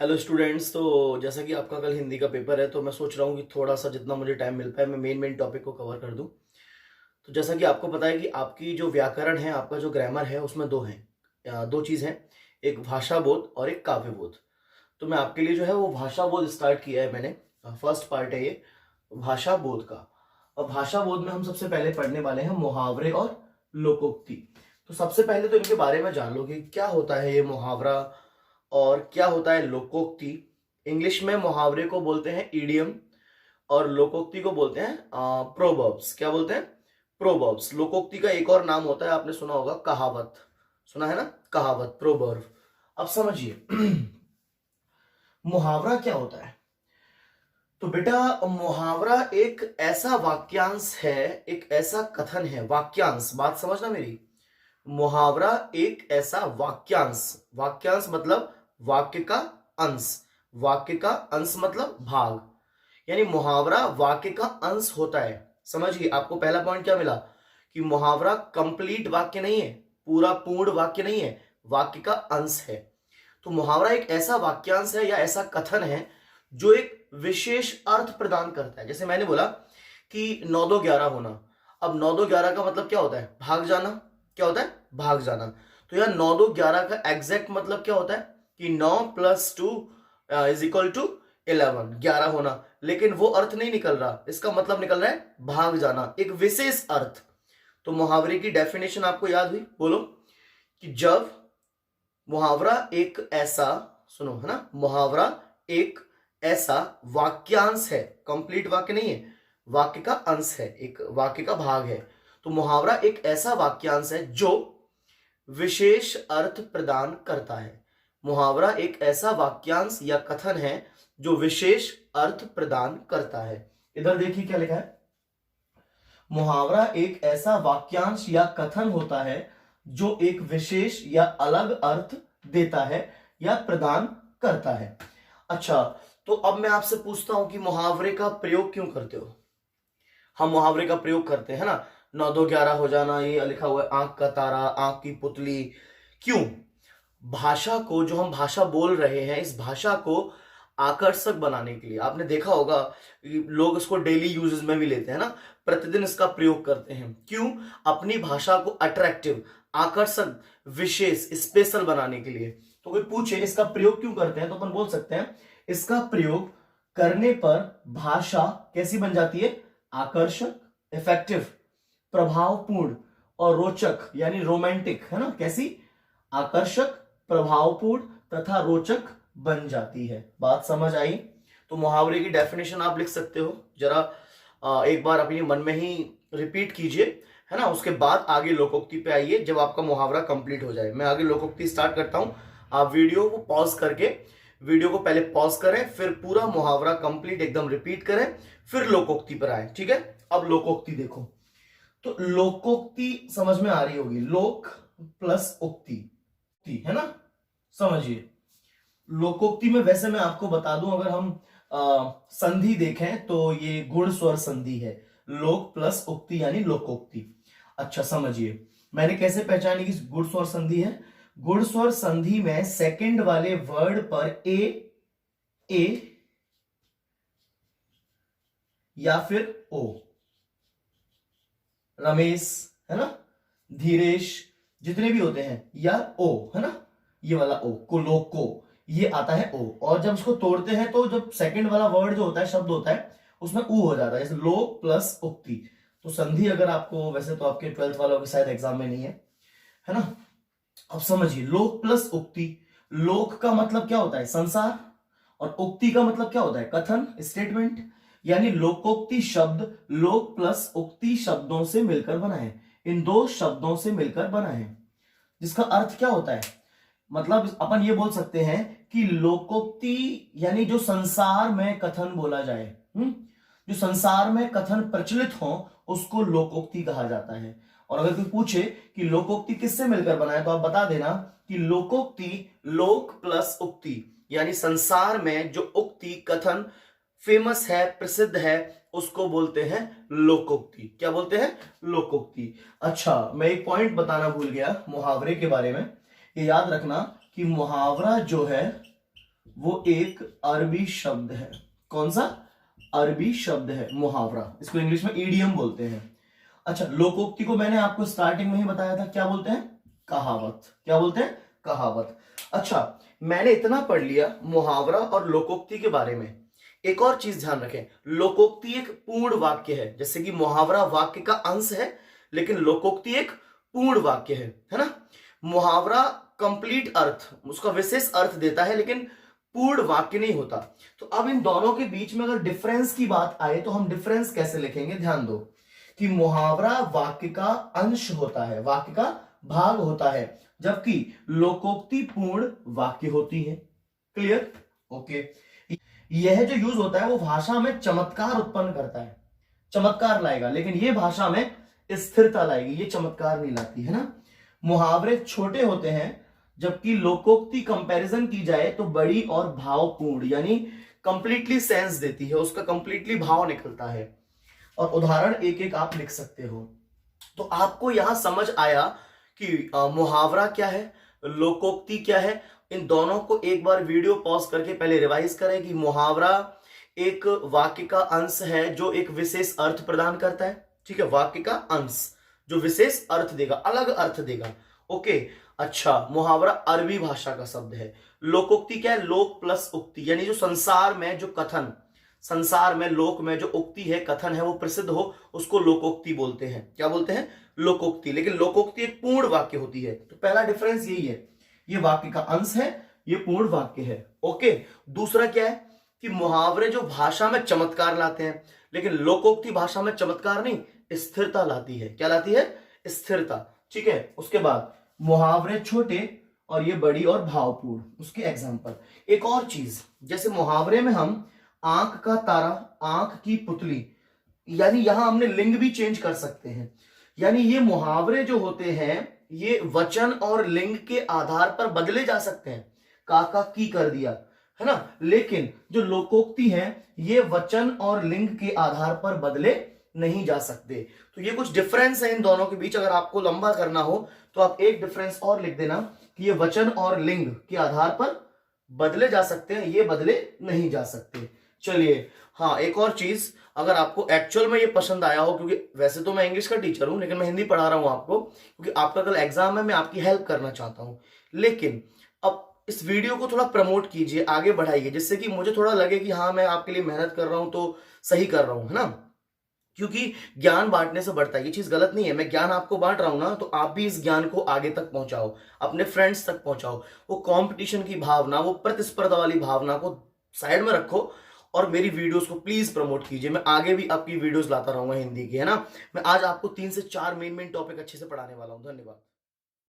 Hello students. तो जैसा कि आपका कल हिंदी का पेपर है तो मैं सोच रहा हूँ कि थोड़ा सा जितना मुझे टाइम मिल पाए मैं मेन टॉपिक को कवर कर दूँ। तो जैसा कि आपको पता है कि आपकी जो व्याकरण है, आपका जो ग्रामर है, उसमें दो हैं, दो चीज़ हैं, एक भाषा बोध और एक काव्य बोध। तो मैं आपके लिए जो है वो भाषा बोध स्टार्ट किया है मैंने। फर्स्ट पार्ट है ये भाषा बोध का। और भाषा बोध में हम सबसे पहले पढ़ने वाले हैं मुहावरे और लोकोक्ति। तो सबसे पहले तो इनके बारे में जान लो कि क्या होता है ये मुहावरा और क्या होता है लोकोक्ति। इंग्लिश में मुहावरे को बोलते हैं इडियम और लोकोक्ति को बोलते हैं प्रोवर्ब्स। क्या बोलते हैं? प्रोवर्ब्स। लोकोक्ति का एक और नाम होता है, आपने सुना होगा, कहावत। सुना है ना? कहावत, प्रोवर्ब। अब समझिए मुहावरा क्या होता है। तो बेटा मुहावरा एक ऐसा वाक्यांश है, एक ऐसा कथन है। वाक्यांश, बात समझना मेरी। मुहावरा एक ऐसा वाक्यांश, वाक्यांश मतलब वाक्य का अंश, वाक्य का अंश मतलब भाग, यानी मुहावरा वाक्य का अंश होता है। समझिए, आपको पहला पॉइंट क्या मिला कि मुहावरा कंप्लीट वाक्य नहीं है, पूरा पूर्ण वाक्य नहीं है, वाक्य का अंश है। तो मुहावरा एक ऐसा वाक्यांश है या ऐसा कथन है जो एक विशेष अर्थ प्रदान करता है। जैसे मैंने बोला कि 9 2 11 होना। अब 9 2 11 का मतलब क्या होता है? भाग जाना। क्या होता है? भाग जाना। तो यार 9 2 11 का एग्जैक्ट मतलब क्या होता है कि 9 + 2 इज इक्वल टू 11, 11 होना। लेकिन वो अर्थ नहीं निकल रहा, इसका मतलब निकल रहा है भाग जाना, एक विशेष अर्थ। तो मुहावरे की डेफिनेशन आपको याद हुई? बोलो कि जब मुहावरा एक ऐसा, सुनो है ना, मुहावरा एक ऐसा वाक्यांश है, कंप्लीट वाक्य नहीं है, वाक्य का अंश है, एक वाक्य का भाग है। तो मुहावरा एक ऐसा वाक्यांश है जो विशेष अर्थ प्रदान करता है। मुहावरा एक ऐसा वाक्यांश या कथन है जो विशेष अर्थ प्रदान करता है। इधर देखिए क्या लिखा है। मुहावरा एक ऐसा वाक्यांश या कथन होता है जो एक विशेष या अलग अर्थ देता है या प्रदान करता है। अच्छा, तो अब मैं आपसे पूछता हूं कि मुहावरे का प्रयोग क्यों करते हो? हम मुहावरे का प्रयोग करते हैं ना, 9 2 11 हो जाना, ये लिखा हुआ है आंख का तारा, आंख की पुतली। क्यों? भाषा को, जो हम भाषा बोल रहे हैं, इस भाषा को आकर्षक बनाने के लिए। आपने देखा होगा लोग इसको डेली यूजेस में भी लेते हैं ना, प्रतिदिन इसका प्रयोग करते हैं। क्यों? अपनी भाषा को अट्रैक्टिव, आकर्षक, विशेष, स्पेशल बनाने के लिए। तो कोई पूछे इसका प्रयोग क्यों करते हैं तो अपन बोल सकते हैं इसका प्रयोग करने पर भाषा कैसी बन जाती है? आकर्षक, इफेक्टिव, प्रभावपूर्ण और रोचक, यानी रोमांटिक, है ना। कैसी? आकर्षक, प्रभावपूर्ण तथा रोचक बन जाती है। बात समझ आई? तो मुहावरे की डेफिनेशन आप लिख सकते हो, जरा एक बार अपने मन में ही रिपीट कीजिए, है ना। उसके बाद आगे लोकोक्ति पे आइए जब आपका मुहावरा कंप्लीट हो जाए। मैं आगे लोकोक्ति स्टार्ट करता हूं, आप वीडियो को पॉज करके, वीडियो को पहले पॉज करें, फिर पूरा मुहावरा कंप्लीट एकदम रिपीट करें, फिर लोकोक्ति पर आए। ठीक है? अब लोकोक्ति देखो। तो लोकोक्ति समझ में आ रही होगी, लोक प्लस उक्ति, है ना। समझिए, लोकोक्ति में वैसे मैं आपको बता दूं, अगर हम संधि देखें तो ये गुण स्वर संधि है, लोक प्लस उक्ति यानी लोकोक्ति। अच्छा समझिए, मैंने कैसे पहचानी कि गुण स्वर संधि है? गुण स्वर संधि में सेकंड वाले वर्ड पर ए या फिर ओ, रमेश, है ना, धीरेश, जितने भी होते हैं, या ओ, है ना, ये वाला ओ को, लोको, ये आता है ओ। और जब इसको तोड़ते हैं तो जब सेकंड वाला वर्ड जो होता है, शब्द होता है, उसमें ऊ हो जाता है, जैसे लोक प्लस उक्ति। तो संधि अगर आपको, वैसे तो आपके 12th वालों के शायद एग्जाम में नहीं है ना। अब समझिए, लोक प्लस उक्ति। लोक का मतलब क्या होता है? संसार। और उक्ति का मतलब क्या होता है? कथन, स्टेटमेंट। यानी लोकोक्ति शब्द लोक प्लस उक्ति शब्दों से मिलकर बना है, इन दो शब्दों से मिलकर बना है, जिसका अर्थ क्या होता है? मतलब अपन ये बोल सकते हैं कि लोकोक्ति यानी जो संसार में कथन बोला जाए, जो संसार में कथन प्रचलित हो, उसको लोकोक्ति कहा जाता है। और अगर कोई पूछे कि लोकोक्ति किससे मिलकर बना है, तो आप बता देना कि लोकोक्ति लोक प्लस उक्ति, यानी संसार में जो उक्ति, कथन फेमस है, प्रसिद्ध है, उसको बोलते हैं लोकोक्ति। क्या बोलते हैं? लोकोक्ति। अच्छा, मैं एक पॉइंट बताना भूल गया मुहावरे के बारे में, ये याद रखना कि मुहावरा जो है वो एक अरबी शब्द है। कौन सा? अरबी शब्द है मुहावरा, इसको इंग्लिश में ईडियम बोलते हैं। अच्छा, लोकोक्ति को मैंने आपको स्टार्टिंग में ही बताया था, क्या बोलते हैं? कहावत। क्या बोलते हैं? कहावत। अच्छा, मैंने इतना पढ़ लिया मुहावरा और लोकोक्ति के बारे में। एक और चीज ध्यान रखें, लोकोक्ति एक पूर्ण वाक्य है, जैसे कि मुहावरा वाक्य का अंश है, लेकिन लोकोक्ति एक पूर्ण वाक्य है ना। मुहावरा कंप्लीट अर्थ, उसका विशेष अर्थ देता है, लेकिन पूर्ण वाक्य नहीं होता। तो अब इन दोनों के बीच में अगर डिफरेंस की बात आए तो हम डिफरेंस कैसे लिखेंगे? ध्यान दो कि मुहावरा वाक्य का अंश होता है, वाक्य का भाग होता है, जबकि लोकोक्ति पूर्ण वाक्य होती है। क्लियर? ओके। यह जो यूज होता है वो भाषा में चमत्कार उत्पन्न करता है, चमत्कार लाएगा, लेकिन ये भाषा में स्थिरता लाएगी, ये चमत्कार नहीं लाती, है ना। मुहावरे छोटे होते हैं, जबकि लोकोक्ति कंपैरिजन की जाए तो बड़ी और भावपूर्ण, यानी कंप्लीटली सेंस देती है, उसका कंप्लीटली भाव निकलता है। और उदाहरण एक एक आप लिख सकते हो। तो आपको यहां समझ आया कि मुहावरा क्या है, लोकोक्ति क्या है। इन दोनों को एक बार वीडियो पॉज करके पहले रिवाइज करें कि मुहावरा एक वाक्य का अंश है जो एक विशेष अर्थ प्रदान करता है। ठीक है, वाक्य का अंश जो विशेष अर्थ देगा, अलग अर्थ देगा। ओके। अच्छा, मुहावरा अरबी भाषा का शब्द है। लोकोक्ति क्या है? लोक प्लस उक्ति, यानी जो संसार में जो कथन, संसार में लोक में जो उक्ति है, कथन है, वो प्रसिद्ध हो, उसको लोकोक्ति बोलते हैं। क्या बोलते हैं? लोकोक्ति। लेकिन लोकोक्ति एक पूर्ण वाक्य होती है। तो पहला डिफरेंस यही है, ये वाक्य का अंश है, ये पूर्ण वाक्य है। ओके। दूसरा क्या है कि मुहावरे जो भाषा में चमत्कार लाते हैं, लेकिन लोकोक्ति भाषा में चमत्कार नहीं, स्थिरता लाती है। क्या लाती है? स्थिरता। ठीक है। उसके बाद मुहावरे छोटे और ये बड़ी और भावपूर्ण, उसके एग्जांपल। एक और चीज, जैसे मुहावरे में हम आंख का तारा, आंख की पुतली, यानी यहां हमने लिंग भी चेंज कर सकते हैं। यानी ये मुहावरे जो होते हैं ये वचन और लिंग के आधार पर बदले जा सकते हैं। काका की कर दिया, है ना। लेकिन जो लोकोक्ति है ये वचन और लिंग के आधार पर बदले नहीं जा सकते। तो ये कुछ डिफरेंस है इन दोनों के बीच। अगर आपको लंबा करना हो तो आप एक डिफरेंस और लिख देना कि ये वचन और लिंग के आधार पर बदले जा सकते हैं, ये बदले नहीं जा सकते। चलिए, हाँ, एक और चीज, अगर आपको एक्चुअल में ये पसंद आया हो, क्योंकि वैसे तो मैं इंग्लिश का टीचर हूं, लेकिन मैं हिंदी पढ़ा रहा हूं आपको, क्योंकि आपका कल एग्जाम है, मैं आपकी हेल्प करना चाहता हूं। लेकिन अब इस वीडियो को थोड़ा प्रमोट कीजिए, आगे बढ़ाइए, जिससे कि मुझे थोड़ा लगे कि हाँ, मैं आपके लिए मेहनत कर रहा हूं तो सही कर रहा हूं, है ना। क्योंकि ज्ञान बांटने से बढ़ता है, ये चीज गलत नहीं है। मैं ज्ञान आपको बांट रहा हूं ना, तो आप भी इस ज्ञान को आगे तक पहुंचाओ, अपने फ्रेंड्स तक पहुंचाओ। वो कंपटीशन की भावना, वो प्रतिस्पर्धा वाली भावना को साइड में रखो और मेरी वीडियोस को प्लीज प्रमोट कीजिए। मैं आगे भी आपकी वीडियोस लाता रहूंगा हिंदी की, है ना। मैं आज आपको 3 से 4 मेन टॉपिक अच्छे से पढ़ाने वाला हूं। धन्यवाद।